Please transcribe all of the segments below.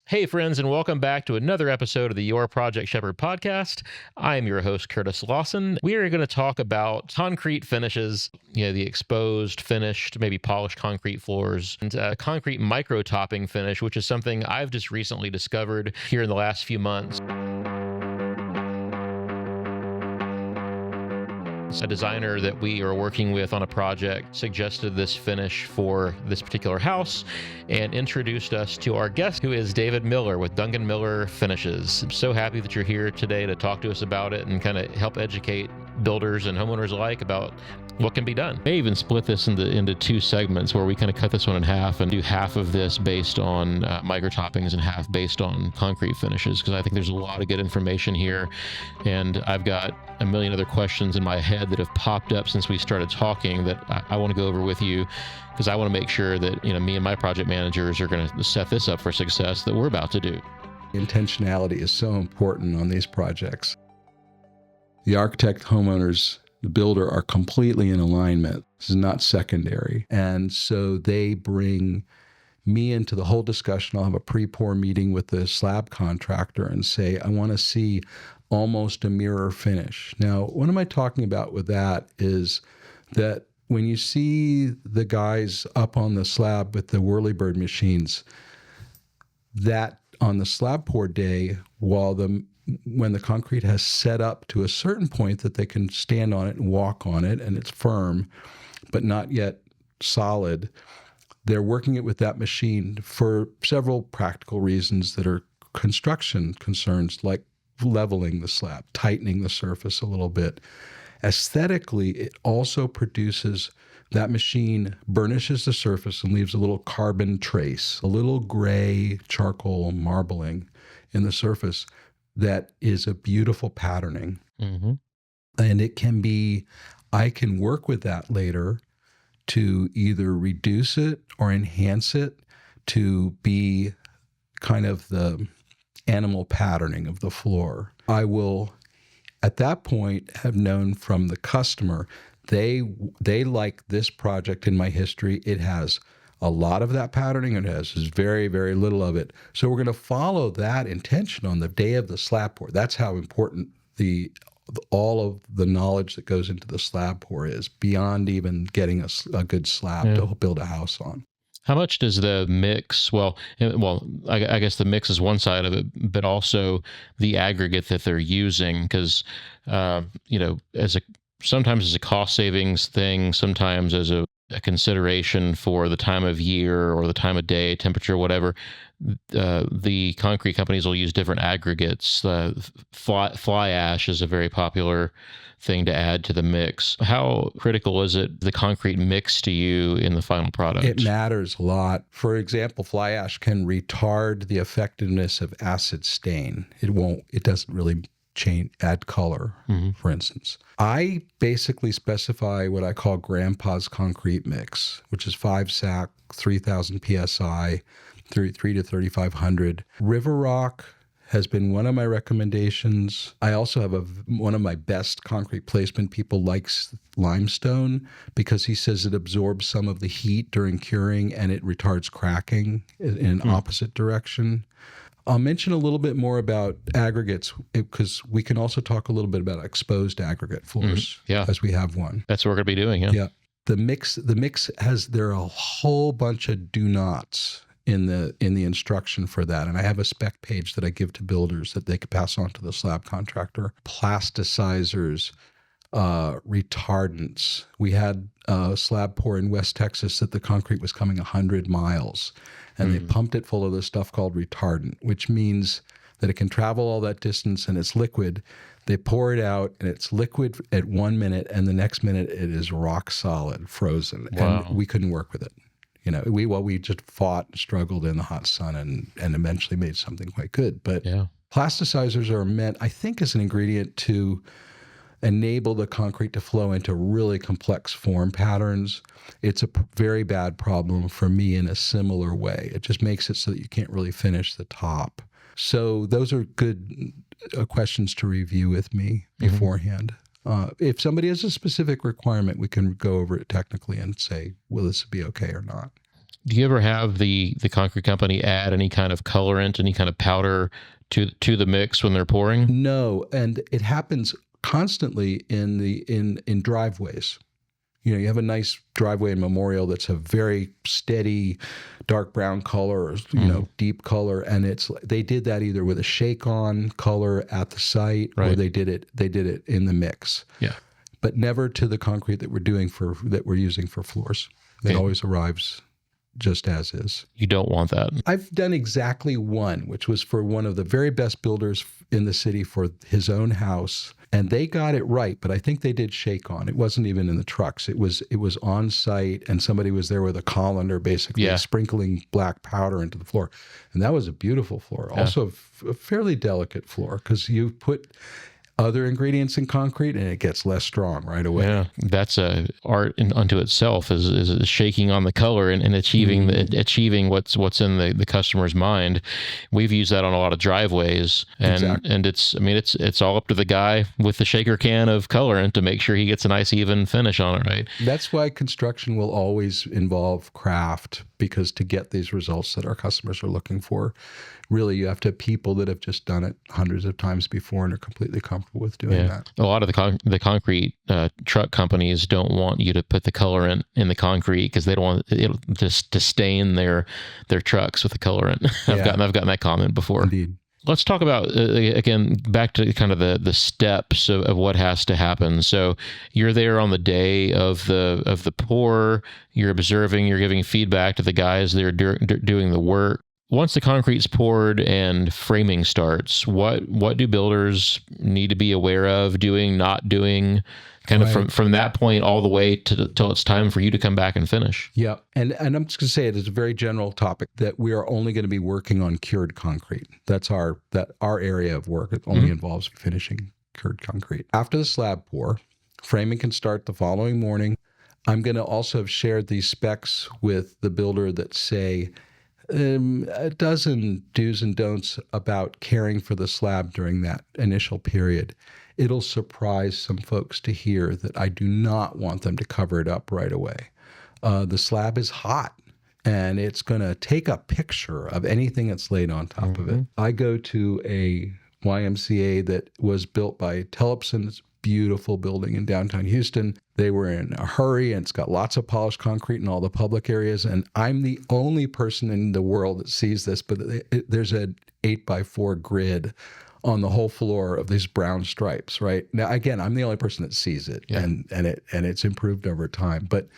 Hey, friends, and welcome back to another episode of the Your Project Shepherd podcast. I am your host, Curtis Lawson. We are going to talk about concrete finishes, the exposed, finished, maybe polished concrete floors, and concrete micro topping finish, which is something I've just recently discovered here in the last few months. A designer that we are working with on a project suggested this finish for this particular house and introduced us to our guest, who is David Miller with Duncan Miller Finishes. I'm so happy that you're here today to talk to us about it and kind of help educate builders and homeowners alike about what can be done. I even split this into two segments where we kind of cut this one in half and do half of this based on micro toppings and half based on concrete finishes, because I think there's a lot of good information here. And I've got a million other questions in my head that have popped up since we started talking that I want to go over with you, because I want to make sure that me and my project managers are going to set this up for success that we're about to do. Intentionality is so important on these projects. The architect, homeowners, the builder are completely in alignment. This is not secondary. And so they bring me into the whole discussion. I'll have a pre-pour meeting with the slab contractor and say, I want to see almost a mirror finish. Now, what am I talking about with that is that when you see the guys up on the slab with the whirlybird machines, that on the slab pour day, when the concrete has set up to a certain point that they can stand on it and walk on it, and it's firm, but not yet solid, they're working it with that machine for several practical reasons that are construction concerns, like leveling the slab, tightening the surface a little bit. Aesthetically, it also produces, that machine burnishes the surface and leaves a little carbon trace, a little gray charcoal marbling in the surface that is a beautiful patterning. Mm-hmm. And it can be, I can work with that later to either reduce it or enhance it to be kind of the animal patterning of the floor. I will, at that point, have known from the customer, they like this project in my history. It has a lot of that patterning and it has very, very little of it. So we're going to follow that intention on the day of the slab pour. That's how important all of the knowledge that goes into the slab pour is, beyond even getting a good slab to build a house on. How much does the mix, I guess the mix is one side of it, but also the aggregate that they're using, because, sometimes as a cost savings thing, sometimes as a consideration for the time of year or the time of day, temperature, whatever, the concrete companies will use different aggregates. Fly ash is a very popular thing to add to the mix. How critical is it, the concrete mix, to you in the final product? It matters a lot. For example, fly ash can retard the effectiveness of acid stain. It doesn't really add color, for instance. I basically specify what I call Grandpa's concrete mix, which is 5 sac, 3,000 PSI, 3 to 3,500. River Rock has been one of my recommendations. I also have one of my best concrete placement people likes limestone, because he says it absorbs some of the heat during curing and it retards cracking in an opposite direction. I'll mention a little bit more about aggregates, because we can also talk a little bit about exposed aggregate floors, as we have one. That's what we're going to be doing, Yeah. The mix there are a whole bunch of do nots in the instruction for that. And I have a spec page that I give to builders that they could pass on to the slab contractor. Plasticizers, retardants. We had a slab pour in West Texas that the concrete was coming 100 miles. And they pumped it full of this stuff called retardant, which means that it can travel all that distance and it's liquid. They pour it out and it's liquid at 1 minute, and the next minute it is rock solid, frozen. Wow. And we couldn't work with it. We just fought and struggled in the hot sun and eventually made something quite good. But plasticizers are meant, I think, as an ingredient to enable the concrete to flow into really complex form patterns. It's a very bad problem for me in a similar way. It just makes it so that you can't really finish the top. So those are good questions to review with me beforehand. If somebody has a specific requirement, we can go over it technically and say, will this be okay or not? Do you ever have the concrete company add any kind of colorant, any kind of powder to the mix when they're pouring? No, and it happens constantly in driveways. You have a nice driveway in Memorial that's a very steady dark brown color or deep color, and they did that either with a shake-on color at the site, or they did it in the mix. Yeah, but never to the concrete that we're using for floors. It always arrives just as is. You don't want that. I've done exactly one, which was for one of the very best builders in the city for his own house. And they got it right, but I think they did shake on. It wasn't even in the trucks. It was on site, and somebody was there with a colander basically sprinkling black powder into the floor. And that was a beautiful floor. Yeah. Also a fairly delicate floor, because you put other ingredients in concrete and it gets less strong right away. Yeah, that's a art unto itself, is shaking on the color and achieving achieving what's in the customer's mind. We've used that on a lot of driveways, and it's all up to the guy with the shaker can of colorant to make sure he gets a nice even finish on it, right? That's why construction will always involve craft, because to get these results that our customers are looking for, really, you have to have people that have just done it hundreds of times before and are completely comfortable with doing that. A lot of the concrete truck companies don't want you to put the colorant in the concrete because they don't want it to stain their trucks with the colorant. I've gotten that comment before. Indeed. Let's talk about, again, back to kind of the steps of what has to happen. So you're there on the day of the pour, you're observing, you're giving feedback to the guys that are doing the work. Once the concrete's poured and framing starts, what do builders need to be aware of, doing, not doing, kind of from that point all the way till it's time for you to come back and finish? Yeah, and I'm just going to say it is a very general topic that we are only going to be working on cured concrete. That's our area of work. It only involves finishing cured concrete. After the slab pour, framing can start the following morning. I'm going to also have shared these specs with the builder that say a dozen do's and don'ts about caring for the slab during that initial period. It'll surprise some folks to hear that I do not want them to cover it up right away. The slab is hot, and it's going to take a picture of anything that's laid on top of it. I go to a YMCA that was built by Tellefson's beautiful building in downtown Houston. They were in a hurry, and it's got lots of polished concrete in all the public areas. And I'm the only person in the world that sees this, but there's an 8x4 grid on the whole floor of these brown stripes, right? Now, again, I'm the only person that sees it, and it's improved over time. But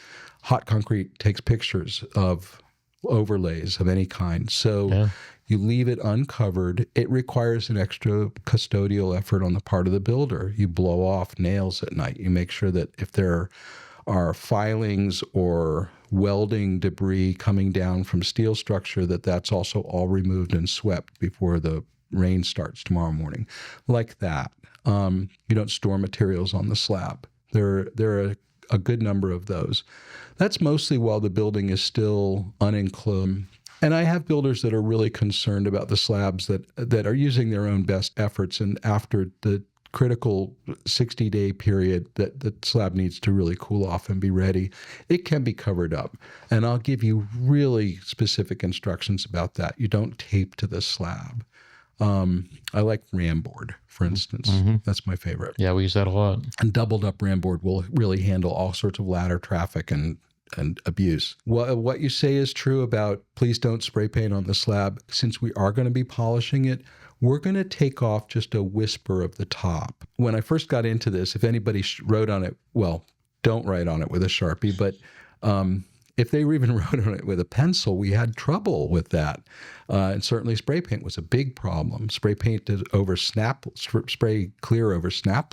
hot concrete takes pictures of overlays of any kind. So you leave it uncovered. It requires an extra custodial effort on the part of the builder. You blow off nails at night. You make sure that if there are filings or welding debris coming down from steel structure, that's also all removed and swept before the rain starts tomorrow morning. Like that. You don't store materials on the slab. There are a good number of those. That's mostly while the building is still unenclosed. And I have builders that are really concerned about the slabs that are using their own best efforts, and after the critical 60-day period that the slab needs to really cool off and be ready, it can be covered up. And I'll give you really specific instructions about that. You don't tape to the slab. I like ram board, for instance. That's my favorite. Yeah, we use that a lot. And doubled up ram board will really handle all sorts of ladder traffic and abuse. What you say is true about please don't spray paint on the slab. Since we are going to be polishing it, we're going to take off just a whisper of the top. When I first got into this, if anybody wrote on it, well, don't write on it with a Sharpie, but if they even wrote on it with a pencil, we had trouble with that. And certainly spray paint was a big problem. Spray clear over snap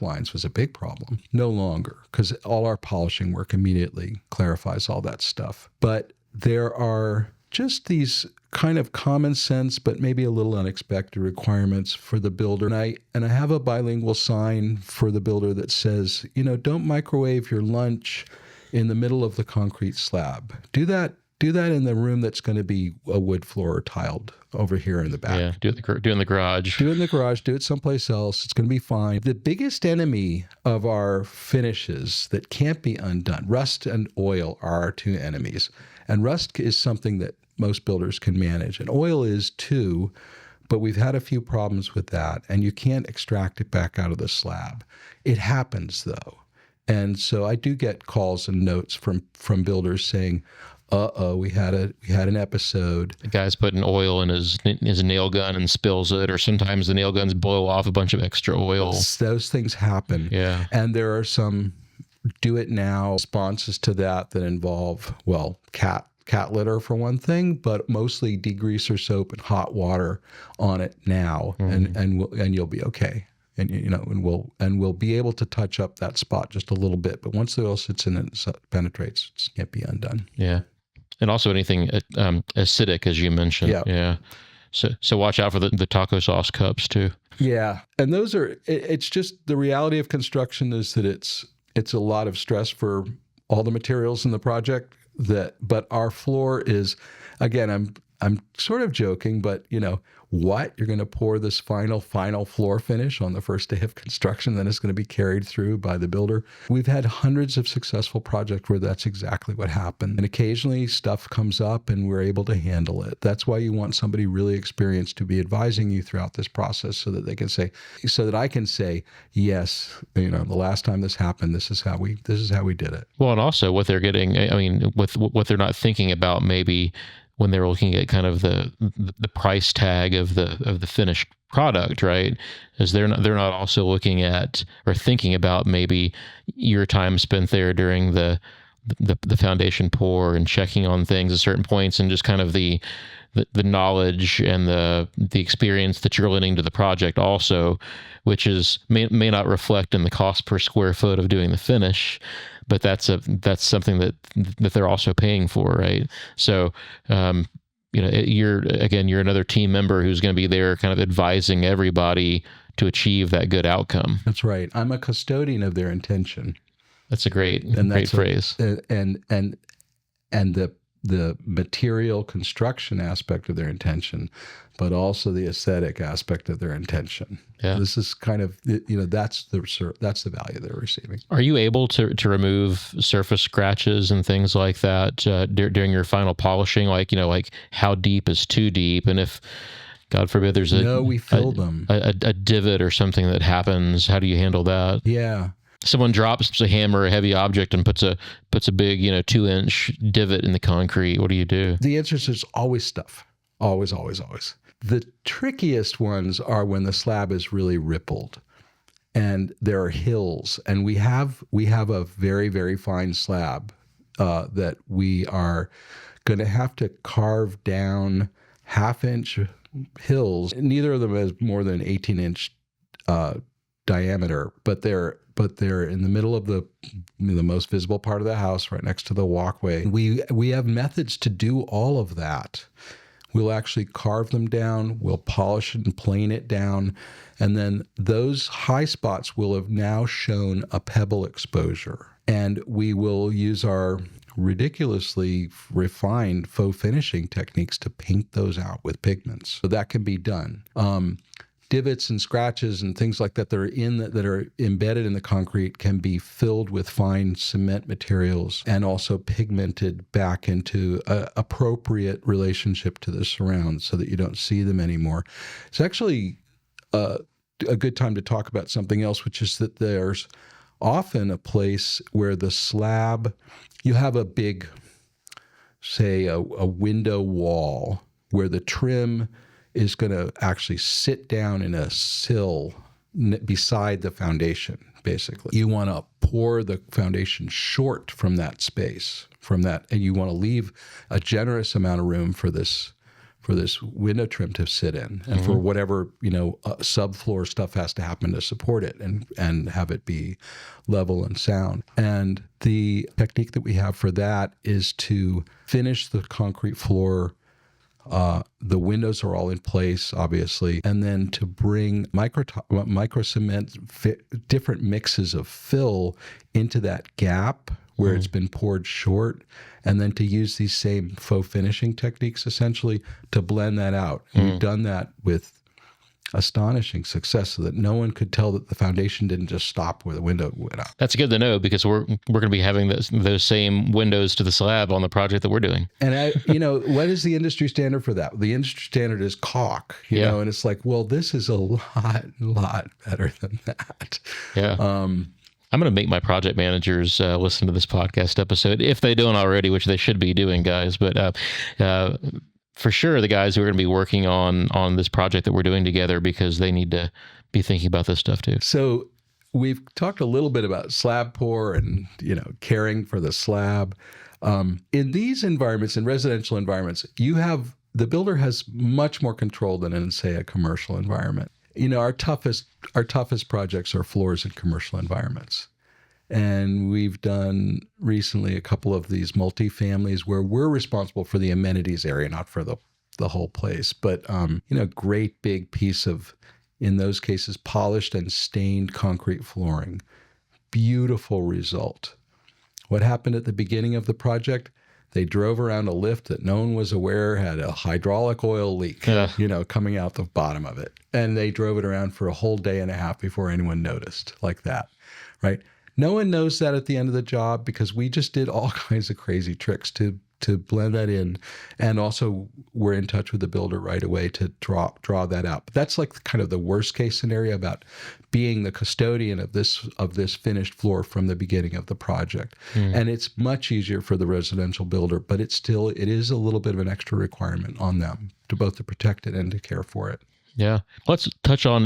lines was a big problem. No longer, because all our polishing work immediately clarifies all that stuff. But there are just these kind of common sense, but maybe a little unexpected requirements for the builder. And I have a bilingual sign for the builder that says, don't microwave your lunch in the middle of the concrete slab. Do that do that in the room that's going to be a wood floor or tiled over here in the back. Yeah, do it in the garage. Do it in the garage, do it someplace else. It's going to be fine. The biggest enemy of our finishes that can't be undone, rust and oil are our two enemies. And rust is something that most builders can manage. And oil is too, but we've had a few problems with that. And you can't extract it back out of the slab. It happens though. And so I do get calls and notes from builders saying, we had an episode. The guy's putting oil in his nail gun and spills it, or sometimes the nail guns blow off a bunch of extra oil. Those things happen. Yeah. And there are some do-it-now responses to that involve, well, cat litter for one thing, but mostly degreaser soap and hot water on it now, and you'll be okay. And we'll be able to touch up that spot just a little bit. But once the oil sits in it and penetrates, it can't be undone. Yeah. And also anything acidic, as you mentioned. Yeah. So watch out for the taco sauce cups too. Yeah. And those are, it's just the reality of construction is that it's a lot of stress for all the materials in the project but our floor is, again, I'm sort of joking, but what? You're going to pour this final floor finish on the first day of construction, then it's going to be carried through by the builder. We've had hundreds of successful projects where that's exactly what happened. And occasionally stuff comes up and we're able to handle it. That's why you want somebody really experienced to be advising you throughout this process so that I can say, yes, the last time this happened, this is how we did it. Well, and also what they're getting, I mean, with what they're not thinking about maybe when they're looking at kind of the price tag of the finished product, right? Is they're not also looking at or thinking about maybe your time spent there during the foundation pour and checking on things at certain points, and just kind of the knowledge and the experience that you're lending to the project also, which may not reflect in the cost per square foot of doing the finish, but that's something that they're also paying for, right? So, you're another team member who's going to be there kind of advising everybody to achieve that good outcome. That's right. I'm a custodian of their intention. That's a great phrase. And the material construction aspect of their intention, but also the aesthetic aspect of their intention. Yeah. This is kind of, that's the value they're receiving. Are you able to remove surface scratches and things like that during your final polishing? Like how deep is too deep? And if, God forbid, there's we filled them. A divot or something that happens, how do you handle that? Yeah. Someone drops a hammer or a heavy object and puts a big 2-inch divot in the concrete. What do you do? The answer is there's always stuff. Always, always, always. The trickiest ones are when the slab is really rippled and there are hills. And we have a very, very fine slab that we are going to have to carve down 1/2-inch hills. Neither of them has more than 18-inch diameter, but they're in the middle of the most visible part of the house, right next to the walkway. We have methods to do all of that. We'll actually carve them down, we'll polish it and plane it down, and then those high spots will have now shown a pebble exposure. And we will use our ridiculously refined faux finishing techniques to paint those out with pigments. So that can be done. Divots and scratches and things like that that are embedded in the concrete can be filled with fine cement materials and also pigmented back into an appropriate relationship to the surround so that you don't see them anymore. It's actually a good time to talk about something else, which is that there's often a place where the slab, you have a big, say, a window wall where the trim is going to actually sit down in a sill beside the foundation, basically. You want to pour the foundation short from that space, and you want to leave a generous amount of room for this window trim to sit in, and for whatever subfloor stuff has to happen to support it and have it be level and sound. And the technique that we have for that is to finish the concrete floor. The windows are all in place, obviously, and then to bring micro cement, different mixes of fill into that gap where it's been poured short, and then to use these same faux finishing techniques essentially to blend that out. And we've done that with astonishing success so that no one could tell that the foundation didn't just stop where the window went up. That's good to know, because we're going to be having those same windows to the slab on the project that we're doing. And what is the industry standard for that? The industry standard is caulk, you know, and it's like, well, this is a lot better than that. Yeah. I'm going to make my project managers listen to this podcast episode, if they don't already, which they should be doing, guys. But for sure, the guys who are going to be working on this project that we're doing together, because they need to be thinking about this stuff too. So we've talked a little bit about slab pour and, caring for the slab. In these environments, in residential environments, the builder has much more control than in, say, a commercial environment. Our toughest projects are floors in commercial environments. And we've done recently a couple of these multifamilies where we're responsible for the amenities area, not for the whole place. But, great big piece of, in those cases, polished and stained concrete flooring. Beautiful result. What happened at the beginning of the project? They drove around a lift that no one was aware had a hydraulic oil leak, coming out the bottom of it. And they drove it around for a whole day and a half before anyone noticed, like that, right? No one knows that at the end of the job, because we just did all kinds of crazy tricks to blend that in. And also we're in touch with the builder right away to draw that out. But that's like kind of the worst case scenario about being the custodian of this finished floor from the beginning of the project. And it's much easier for the residential builder, but it is a little bit of an extra requirement on them to both to protect it and to care for it. Yeah. Let's touch on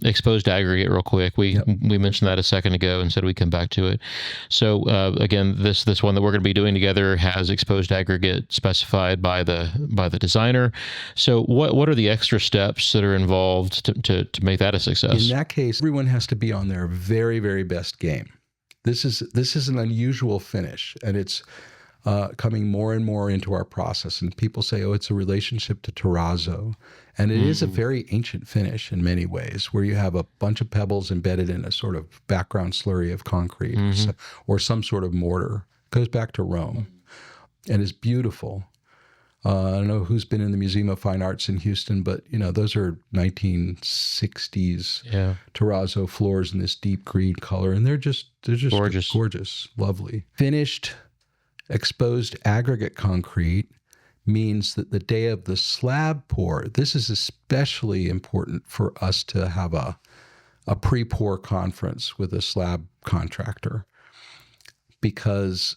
exposed aggregate real quick. We mentioned that a second ago and said we'd come back to it. So again, this one that we're going to be doing together has exposed aggregate specified by the designer. So what are the extra steps that are involved to make that a success? In that case, everyone has to be on their very, very best game. This is an unusual finish, and it's coming more and more into our process. And people say, oh, it's a relationship to terrazzo. And it is a very ancient finish in many ways, where you have a bunch of pebbles embedded in a sort of background slurry of concrete or some sort of mortar. It goes back to Rome and is beautiful. I don't know who's been in the Museum of Fine Arts in Houston, but those are 1960s terrazzo floors in this deep green color, and they're just gorgeous, lovely. Finished exposed aggregate concrete means that the day of the slab pour, this is especially important for us to have a pre-pour conference with a slab contractor, because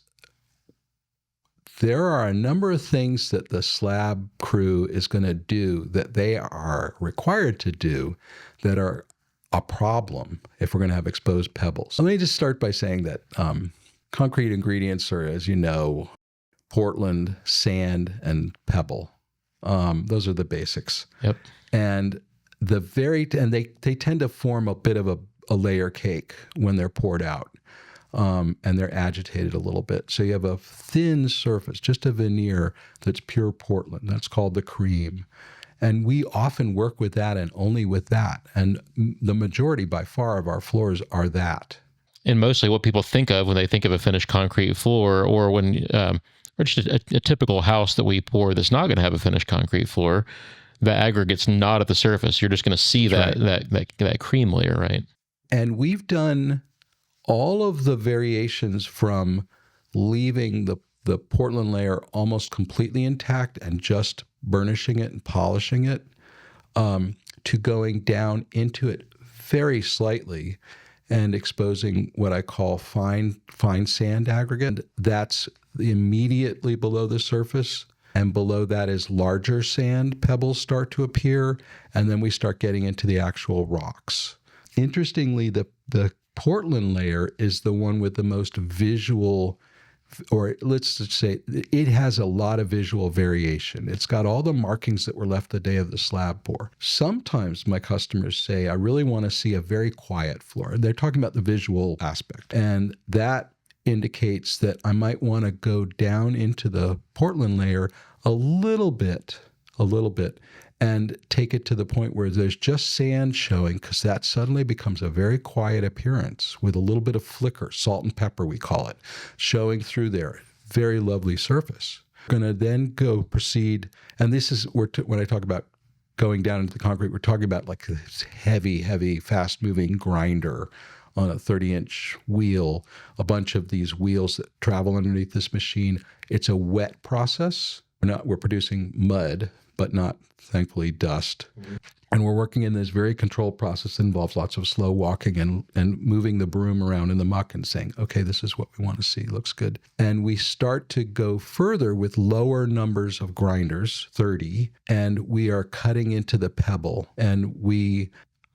there are a number of things that the slab crew is going to do that they are required to do that are a problem if we're going to have exposed pebbles. Let me just start by saying that concrete ingredients are, as you know, Portland, sand, and pebble. Those are the basics. Yep. And they tend to form a bit of a layer cake when they're poured out, and they're agitated a little bit. So you have a thin surface, just a veneer that's pure Portland. That's called the cream. And we often work with that and only with that. And the majority by far of our floors are that. And mostly what people think of when they think of a finished concrete floor, or when or just a typical house that we pour that's not going to have a finished concrete floor, the aggregate's not at the surface. You're just going to see that cream layer, right? And we've done all of the variations from leaving the Portland layer almost completely intact and just burnishing it and polishing it, to going down into it very slightly and exposing what I call fine sand aggregate. That's immediately below the surface, and below that is larger sand pebbles start to appear, and then we start getting into the actual rocks. Interestingly, the Portland layer is the one with the most visual, or let's just say it has a lot of visual variation. It's got all the markings that were left the day of the slab pour. Sometimes my customers say, I really want to see a very quiet floor. They're talking about the visual aspect. And that indicates that I might want to go down into the Portland layer a little bit, and take it to the point where there's just sand showing, because that suddenly becomes a very quiet appearance with a little bit of flicker, salt and pepper we call it, showing through there. Very lovely surface. Going to then proceed, and this is when I talk about going down into the concrete, we're talking about like this heavy, fast-moving grinder on a 30-inch wheel, a bunch of these wheels that travel underneath this machine. It's a wet process. We're producing mud, but not, thankfully, dust. Mm-hmm. And we're working in this very controlled process that involves lots of slow walking and moving the broom around in the muck and saying, okay, this is what we want to see. Looks good. And we start to go further with lower numbers of grinders, 30, and we are cutting into the pebble. And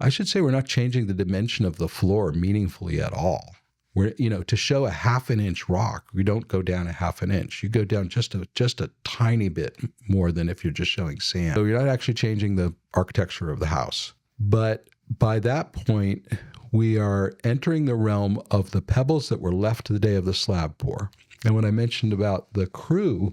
I should say we're not changing the dimension of the floor meaningfully at all. To show a half an inch rock, we don't go down a half an inch. You go down just a tiny bit more than if you're just showing sand. So you're not actually changing the architecture of the house. But by that point, we are entering the realm of the pebbles that were left the day of the slab pour. And when I mentioned about the crew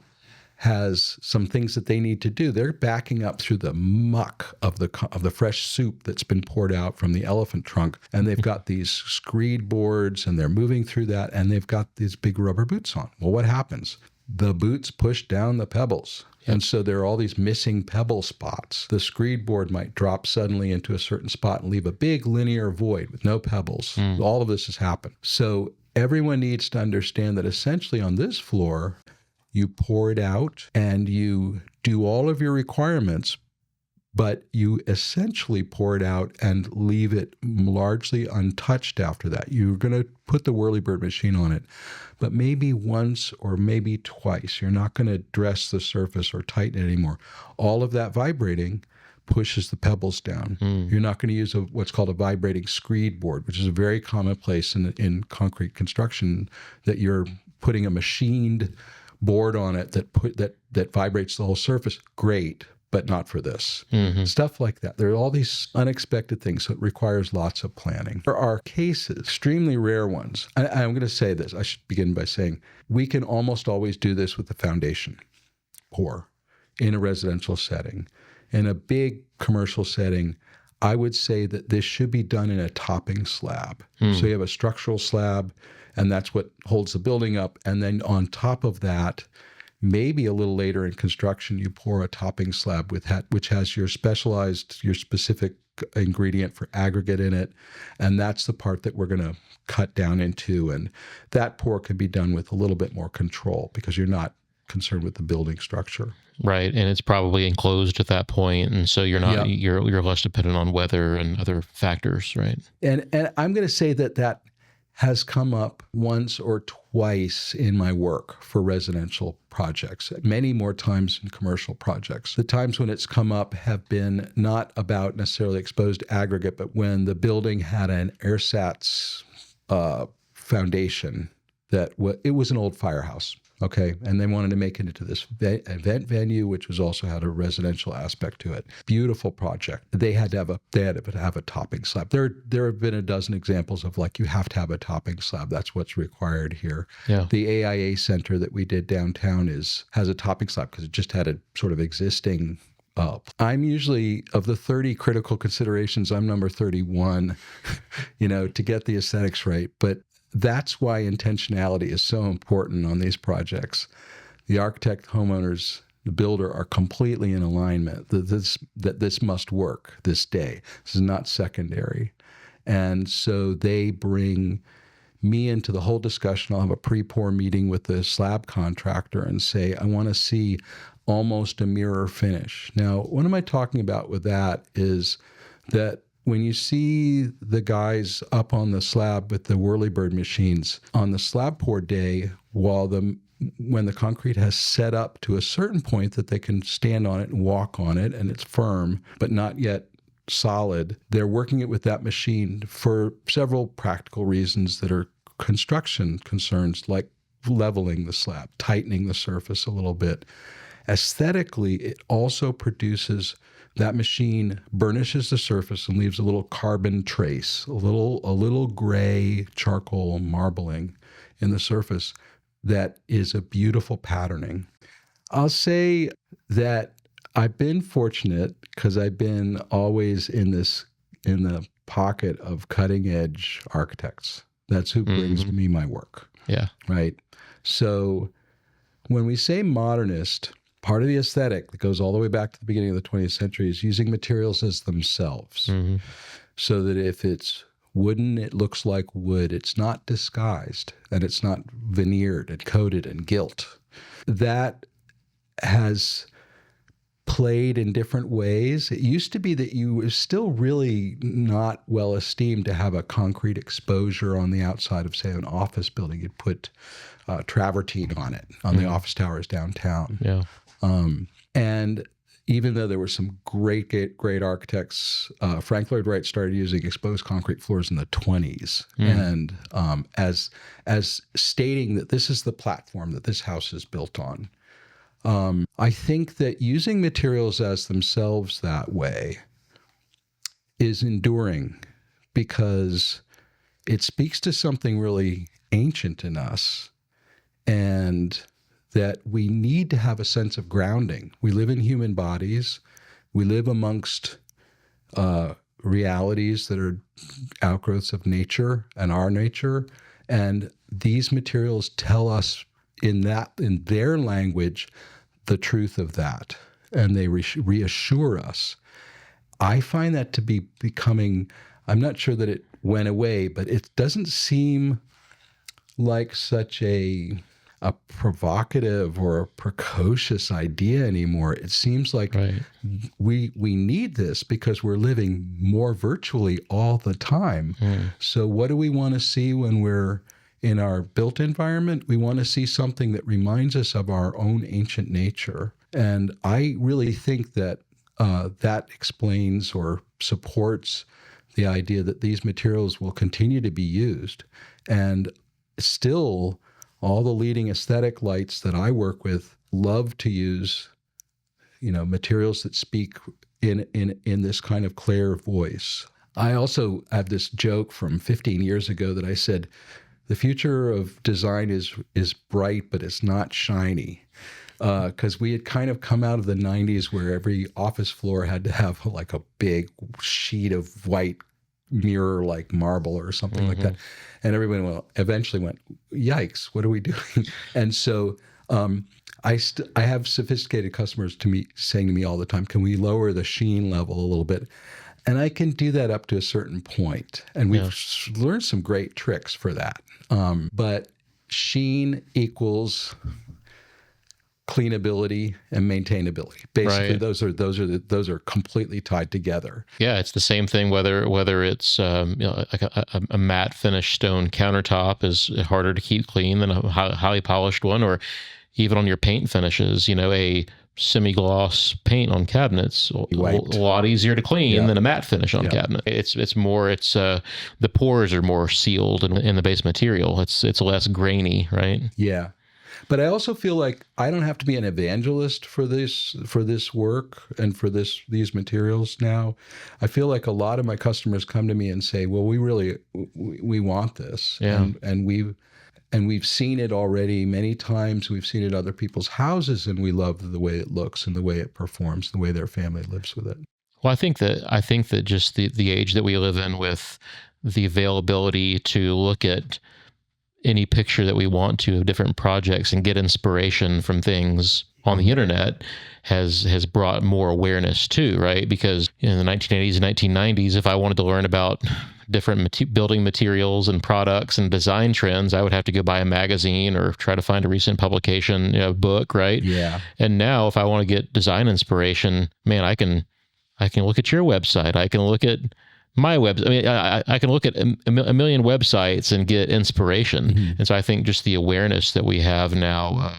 has some things that they need to do, they're backing up through the muck of the fresh soup that's been poured out from the elephant trunk, and they've got these screed boards, and they're moving through that, and they've got these big rubber boots on. Well, what happens? The boots push down the pebbles. And so there are all these missing pebble spots. The screed board might drop suddenly into a certain spot and leave a big linear void with no pebbles. All of this has happened. So everyone needs to understand that essentially on this floor, you pour it out and you do all of your requirements, but you essentially pour it out and leave it largely untouched after that. You're going to put the whirlybird machine on it, but maybe once or maybe twice. You're not going to dress the surface or tighten it anymore. All of that vibrating pushes the pebbles down. You're not going to use what's called a vibrating screed board, which is a very commonplace in concrete construction, that you're putting a machined board on it that vibrates the whole surface. Great, but not for this. Stuff like that. There are all these unexpected things, so it requires lots of planning. There are cases, extremely rare ones. I'm going to say this. I should begin by saying we can almost always do this with the foundation pour in a residential setting. In a big commercial setting, I would say that this should be done in a topping slab. So you have a structural slab, and that's what holds the building up. And then on top of that, maybe a little later in construction, you pour a topping slab which has your specific ingredient for aggregate in it. And that's the part that we're going to cut down into. And that pour can be done with a little bit more control because you're not concerned with the building structure. Right. And it's probably enclosed at that point. And so you're not, you're less dependent on weather and other factors, right? And I'm going to say that has come up once or twice in my work for residential projects, many more times in commercial projects. The times when it's come up have been not about necessarily exposed aggregate, but when the building had an ersatz foundation it was an old firehouse. Okay, and they wanted to make it into this event venue, which also had a residential aspect to it. Beautiful project. They had to have a topping slab. There have been a dozen examples of you have to have a topping slab. That's what's required here. Yeah. The AIA Center that we did downtown has a topping slab because it just had a sort of existing. I'm usually, of the 30 critical considerations, I'm number 31. To get the aesthetics right, but. That's why intentionality is so important on these projects. The architect, homeowners, the builder are completely in alignment that this must work this day. This is not secondary. And so they bring me into the whole discussion. I'll have a pre-pour meeting with the slab contractor and say, I want to see almost a mirror finish. Now, what am I talking about with that is that when you see the guys up on the slab with the whirlybird machines on the slab pour day, when the concrete has set up to a certain point that they can stand on it and walk on it, and it's firm, but not yet solid, they're working it with that machine for several practical reasons that are construction concerns, like leveling the slab, tightening the surface a little bit. Aesthetically, it also produces. That machine burnishes the surface and leaves a little carbon trace, a little gray charcoal marbling in the surface that is a beautiful patterning. I'll say that I've been fortunate because I've been always in the pocket of cutting edge architects. That's who brings me my work. Yeah. Right. So when we say modernist, part of the aesthetic that goes all the way back to the beginning of the 20th century is using materials as themselves. So that if it's wooden, it looks like wood. It's not disguised and it's not veneered and coated and gilt. That has played in different ways. It used to be that you were still really not well esteemed to have a concrete exposure on the outside of, say, an office building. You'd put travertine on it, on the office towers downtown. Yeah. And even though there were some great architects, Frank Lloyd Wright started using exposed concrete floors in the 1920s, and as stating that this is the platform that this house is built on. I think that using materials as themselves that way is enduring because it speaks to something really ancient in us, and that we need to have a sense of grounding. We live in human bodies. We live amongst realities that are outgrowths of nature and our nature. And these materials tell us in their language the truth of that. And they reassure us. I find that to be becoming, I'm not sure that it went away, but it doesn't seem like such a provocative or a precocious idea anymore. It seems like we need this because we're living more virtually all the time. So what do we want to see when we're in our built environment? We want to see something that reminds us of our own ancient nature. And I really think that that explains or supports the idea that these materials will continue to be used. And still, all the leading aesthetic lights that I work with love to use, materials that speak in this kind of clear voice. I also have this joke from 15 years ago that I said, the future of design is bright, but it's not shiny. Because we had kind of come out of the 90s where every office floor had to have like a big sheet of white mirror like marble or something like that. And everyone eventually went, yikes, what are we doing? And so I have sophisticated customers saying to me all the time, can we lower the sheen level a little bit? And I can do that up to a certain point. And we've learned some great tricks for that. But sheen equals cleanability and maintainability. Basically, those are completely tied together. Yeah, it's the same thing whether it's like a matte finished stone countertop is harder to keep clean than a highly polished one, or even on your paint finishes, a semi-gloss paint on cabinets a lot easier to clean than a matte finish on cabinet. It's the pores are more sealed in the base material. It's less grainy, right? Yeah. But I also feel like I don't have to be an evangelist for this work and for these materials now. I feel like a lot of my customers come to me and say, well, we want this. Yeah. And we've seen it already many times. We've seen it at other people's houses, and we love the way it looks and the way it performs, the way their family lives with it. Well, I think that just the age that we live in, with the availability to look at any picture that we want to of different projects and get inspiration from things on the internet, has brought more awareness too, right? Because in the 1980s and 1990s, if I wanted to learn about different building materials and products and design trends, I would have to go buy a magazine or try to find a recent publication, book, right? Yeah. And now, if I want to get design inspiration, man, I can look at your website. I can look at my website. I mean, I can look at a million websites and get inspiration. And so I think just the awareness that we have now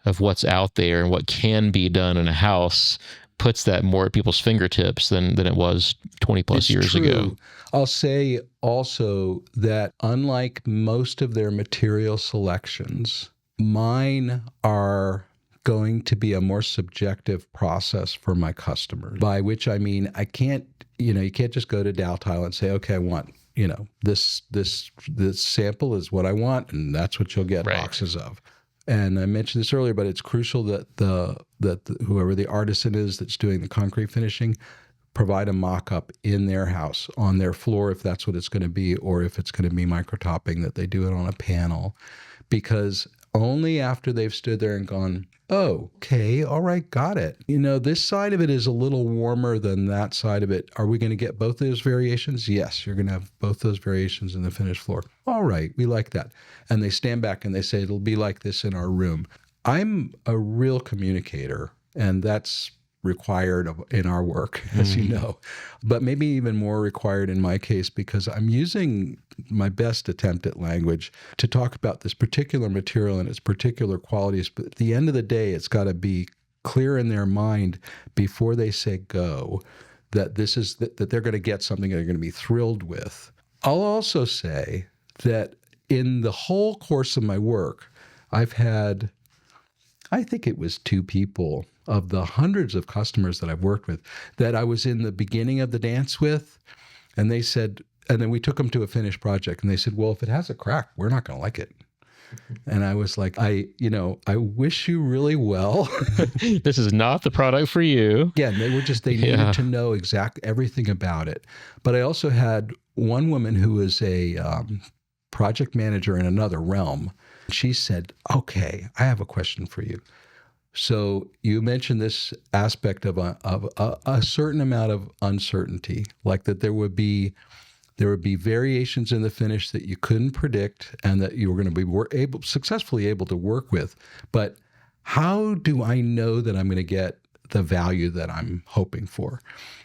of what's out there and what can be done in a house puts that more at people's fingertips than it was 20 plus years ago. I'll say also that unlike most of their material selections, mine are going to be a more subjective process for my customers, by which I mean I can't, you can't just go to Dow Tile and say, okay, I want, this sample is what I want, and that's what you'll get boxes of. And I mentioned this earlier, but it's crucial that whoever the artisan is that's doing the concrete finishing provide a mock-up in their house, on their floor, if that's what it's going to be, or if it's going to be microtopping, that they do it on a panel. Because only after they've stood there and gone, oh, okay, all right, got it. This side of it is a little warmer than that side of it. Are we going to get both of those variations? Yes, you're going to have both those variations in the finished floor. All right, we like that. And they stand back and they say, it'll be like this in our room. I'm a real communicator, and that's required in our work, as you know, but maybe even more required in my case, because I'm using my best attempt at language to talk about this particular material and its particular qualities. But at the end of the day, it's got to be clear in their mind before they say go, that that they're going to get something they're going to be thrilled with. I'll also say that in the whole course of my work, I've had, I think it was 2 people of the hundreds of customers that I've worked with that I was in the beginning of the dance with. And they said, and then we took them to a finished project, and they said, well, if it has a crack, we're not going to like it. And I was like, I wish you really well. This is not the product for you. Yeah, and they needed to know everything about it. But I also had one woman who was a project manager in another realm. She said, okay, I have a question for you. So you mentioned this aspect of a certain amount of uncertainty, like that there would be variations in the finish that you couldn't predict and that you were going to be successfully able to work with. But how do I know that I'm going to get the value that I'm hoping for?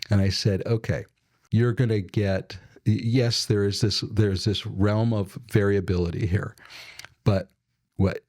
And I said, okay, you're going to get, yes, there's this realm of variability here, but what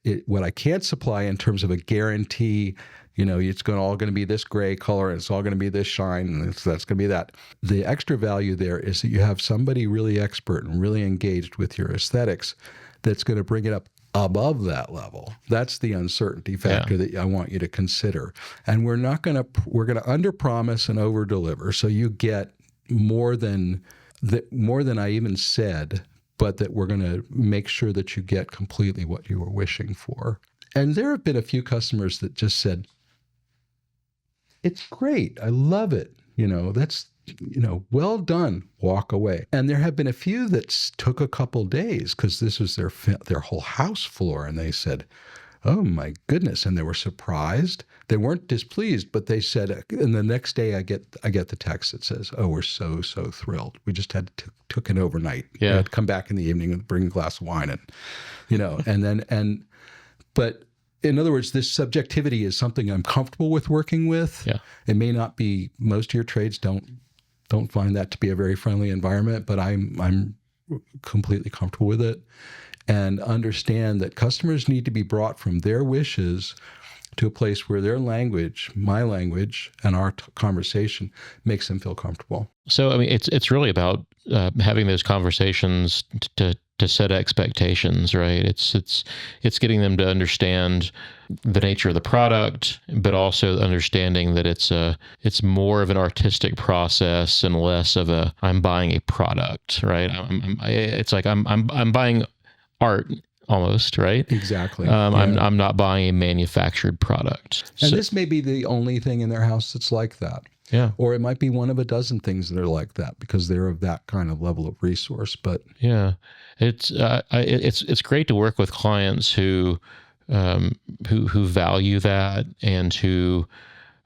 I can't supply in terms of a guarantee, it's all going to be this gray color and it's all going to be this shine and that's going to be that. The extra value there is that you have somebody really expert and really engaged with your aesthetics that's going to bring it up above that level. That's the uncertainty factor that I want you to consider. And we're going to underpromise and overdeliver, so you get more than I even said, but that we're going to make sure that you get completely what you were wishing for. And there have been a few customers that just said, it's great, I love it. That's, well done, walk away. And there have been a few that took a couple days because this was their whole house floor. And they said, oh my goodness. And they were surprised. They weren't displeased, but they said, and the next day I get the text that says, oh, we're so thrilled. We just took it overnight. Yeah. I'd come back in the evening and bring a glass of wine but in other words, this subjectivity is something I'm comfortable with working with. Yeah. It may not be, most of your trades don't find that to be a very friendly environment, but I'm completely comfortable with it. And understand that customers need to be brought from their wishes to a place where their language, my language, and our conversation makes them feel comfortable. So, I mean, it's really about having those conversations to set expectations, right? It's getting them to understand the nature of the product, but also understanding that it's more of an artistic process and less of I'm buying a product, right? It's like I'm buying art almost, right? Exactly. I'm not buying a manufactured product. And this may be the only thing in their house that's like that. Yeah. Or it might be one of a dozen things that are like that because they're of that kind of level of resource. But yeah, it's great to work with clients who value that and who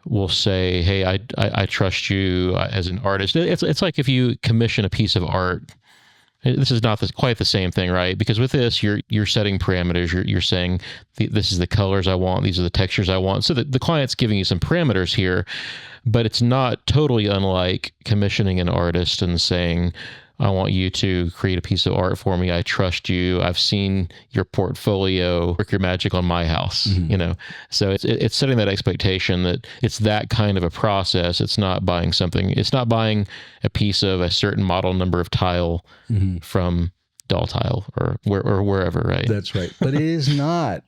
will say, hey, I trust you as an artist. It's like if you commission a piece of art. This is not quite the same thing, right? Because with this, you're setting parameters. You're saying this is the colors I want. These are the textures I want. So the client's giving you some parameters here, but it's not totally unlike commissioning an artist and saying, I want you to create a piece of art for me. I trust you. I've seen your portfolio, work your magic on my house, So it's setting that expectation that it's that kind of a process. It's not buying something. It's not buying a piece of a certain model number of tile from Doll Tile or wherever, right? That's right. But it is not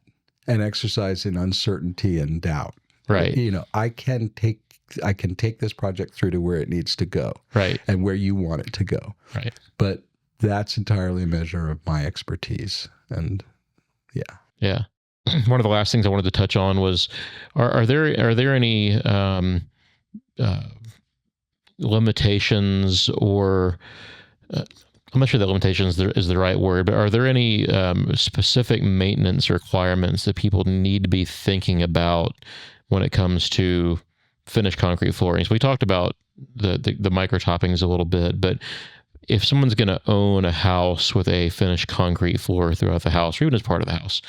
an exercise in uncertainty and doubt. Right. I can take this project through to where it needs to go. Right. And where you want it to go. Right. But that's entirely a measure of my expertise. And yeah. Yeah. one of the last things I wanted to touch on was, are there any limitations, or I'm not sure that limitations is the right word, but are there any specific maintenance requirements that people need to be thinking about when it comes to finished concrete flooring? So we talked about the micro toppings a little bit, but if someone's going to own a house with a finished concrete floor throughout the house, or even as part of the house,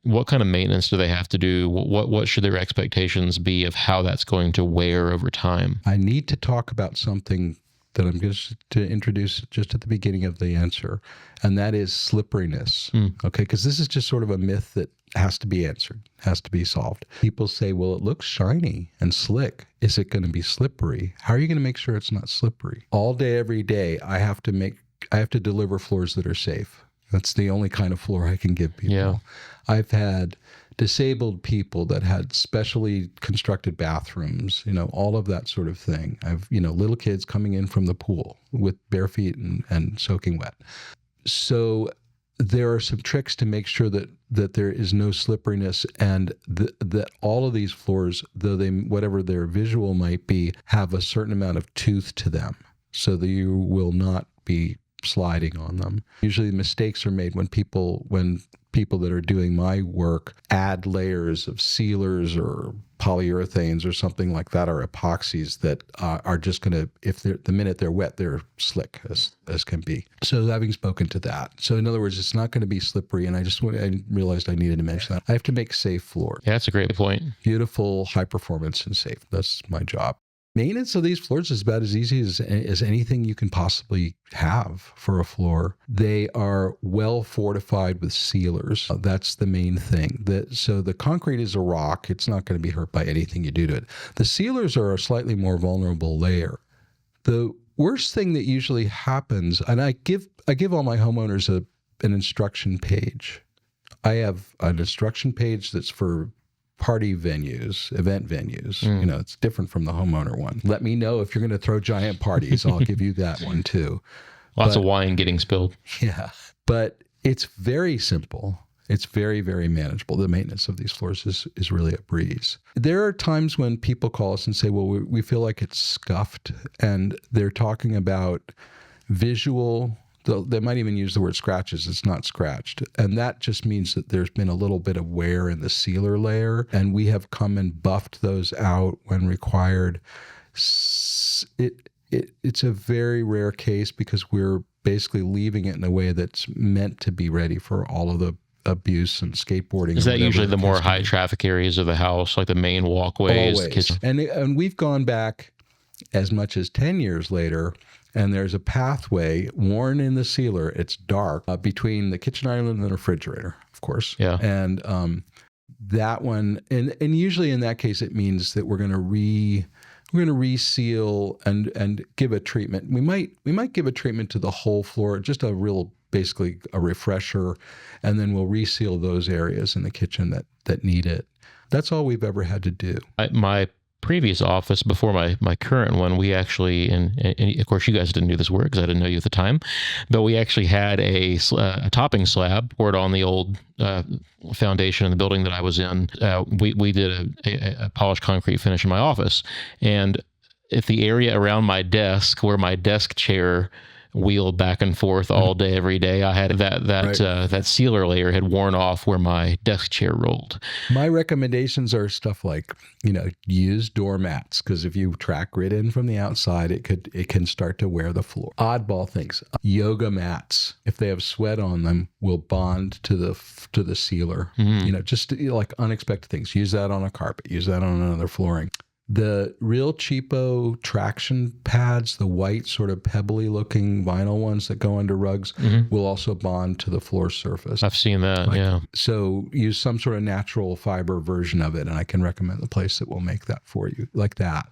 what kind of maintenance do they have to do? What should their expectations be of how that's going to wear over time? I need to talk about something that I'm going to introduce just at the beginning of the answer, and that is slipperiness. Okay, because this is just sort of a myth that has to be answered, has to be solved. People say, well, it looks shiny and slick. Is it going to be slippery? How are you going to make sure it's not slippery? All day, every day, I have to deliver floors that are safe. That's the only kind of floor I can give people. Yeah. I've had disabled people that had specially constructed bathrooms, all of that sort of thing. I've, little kids coming in from the pool with bare feet and soaking wet. So there are some tricks to make sure that there is no slipperiness, and that all of these floors, though whatever their visual might be, have a certain amount of tooth to them, so that you will not be sliding on them. Usually mistakes are made when people that are doing my work add layers of sealers or polyurethanes or something like that, or epoxies that are just going to, the minute they're wet, they're slick as can be. So having spoken to that, so in other words, it's not going to be slippery. And I realized I needed to mention that. I have to make safe floors. Yeah, that's a great point. Beautiful, high performance, and safe. That's my job. Maintenance of these floors is about as easy as anything you can possibly have for a floor. They are well fortified with sealers. That's the main thing. So the concrete is a rock. It's not going to be hurt by anything you do to it. The sealers are a slightly more vulnerable layer. The worst thing that usually happens, and I give all my homeowners an instruction page. I have an instruction page that's for party venues, event venues. It's different from the homeowner one. Let me know if you're going to throw giant parties. I'll give you that one too. Lots of wine getting spilled. Yeah, but it's very simple. It's very, very manageable. The maintenance of these floors is really a breeze. There are times when people call us and say, well, we feel like it's scuffed, and they're talking about visual. They might even use the word scratches. It's not scratched. And that just means that there's been a little bit of wear in the sealer layer, and we have come and buffed those out when required. It's a very rare case, because we're basically leaving it in a way that's meant to be ready for all of the abuse and skateboarding. Is that usually the more high traffic areas of the house, like the main walkways, always. The kitchen? And we've gone back as much as 10 years later, and there's a pathway worn in the sealer. It's dark between the kitchen island and the refrigerator, of course. Yeah. And that one, and usually in that case, it means that we're going to reseal and give a treatment. We might give a treatment to the whole floor, just basically a refresher, and then we'll reseal those areas in the kitchen that need it. That's all we've ever had to do. My previous office, before my current one, we actually, and of course you guys didn't do this work because I didn't know you at the time, but we actually had a topping slab poured on the old foundation in the building that I was in. We did a polished concrete finish in my office, and at the area around my desk where my desk chair wheeled back and forth all day, every day, I had that sealer layer had worn off where my desk chair rolled. My recommendations are stuff like, use doormats, because if you track grit in from the outside, it can start to wear the floor. Oddball things. Yoga mats, if they have sweat on them, will bond to the sealer. Just like unexpected things. Use that on a carpet. Use that on another flooring. The real cheapo traction pads, the white sort of pebbly looking vinyl ones that go under rugs, will also bond to the floor surface. I've seen that, yeah. So use some sort of natural fiber version of it, and I can recommend the place that will make that for you, like that.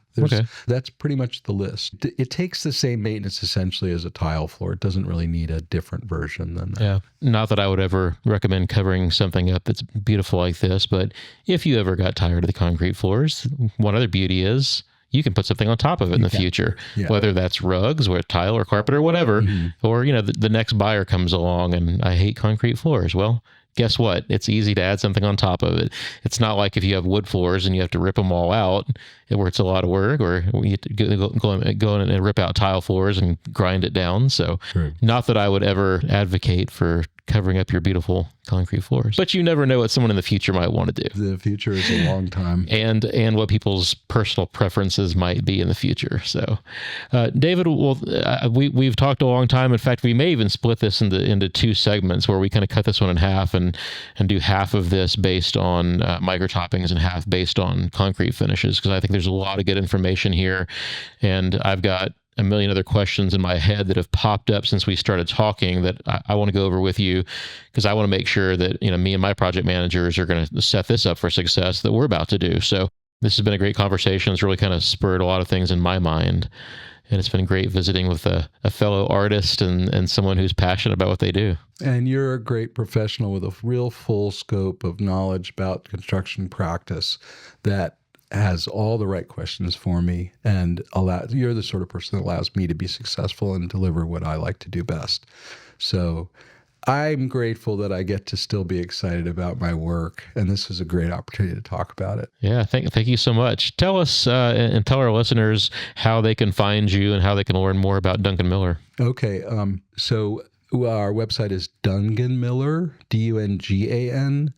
That's pretty much the list. It takes the same maintenance essentially as a tile floor. It doesn't really need a different version than that. Yeah. Not that I would ever recommend covering something up that's beautiful like this, but if you ever got tired of the concrete floors, one other beauty is you can put something on top of it in the future, whether that's rugs or tile or carpet or whatever, or, the next buyer comes along and I hate concrete floors. Well, guess what? It's easy to add something on top of it. It's not like if you have wood floors and you have to rip them all out, where it's a lot of work, or you have to go in and rip out tile floors and grind it down. So not that I would ever advocate for covering up your beautiful concrete floors, but you never know what someone in the future might want to do. The future is a long time. And what people's personal preferences might be in the future. So, David, we've talked a long time. In fact, we may even split this into two segments where we kind of cut this one in half and do half of this based on micro toppings and half based on concrete finishes, because I think there's a lot of good information here. And I've got a million other questions in my head that have popped up since we started talking that I want to go over with you, because I want to make sure that, me and my project managers are going to set this up for success that we're about to do. So this has been a great conversation. It's really kind of spurred a lot of things in my mind. And it's been great visiting with a fellow artist and someone who's passionate about what they do. And you're a great professional with a real full scope of knowledge about construction practice that has all the right questions for me, and you're the sort of person that allows me to be successful and deliver what I like to do best. So I'm grateful that I get to still be excited about my work, and this is a great opportunity to talk about it. Yeah, thank you so much. Tell us and tell our listeners how they can find you and how they can learn more about Dungan Miller. Okay, so our website is dunganmiller, DUNGAN.com.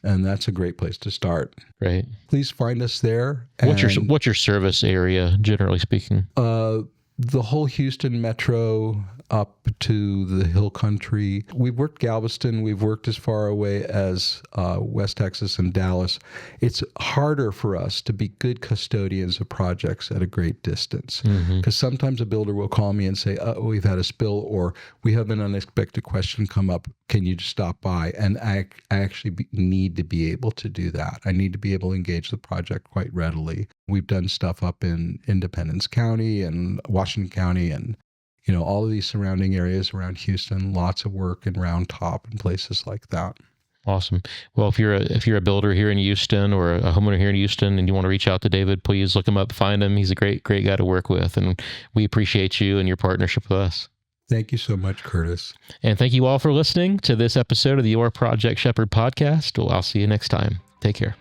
And that's a great place to start. Right. Please find us there. What's your service area, generally speaking? The whole Houston metro up to the hill country. We've worked Galveston. We've worked as far away as West Texas and Dallas. It's harder for us to be good custodians of projects at a great distance, because sometimes a builder will call me and say, we've had a spill, or we have an unexpected question come up. Can you just stop by? And I actually need to be able to do that. I need to be able to engage the project quite readily. We've done stuff up in Independence County and Washington County and all of these surrounding areas around Houston, lots of work in Round Top and places like that. Awesome. Well, if you're a builder here in Houston or a homeowner here in Houston and you want to reach out to David, please look him up, find him. He's a great guy to work with, and we appreciate you and your partnership with us. Thank you so much, Curtis. And thank you all for listening to this episode of the Your Project Shepherd podcast. Well, I'll see you next time. Take care.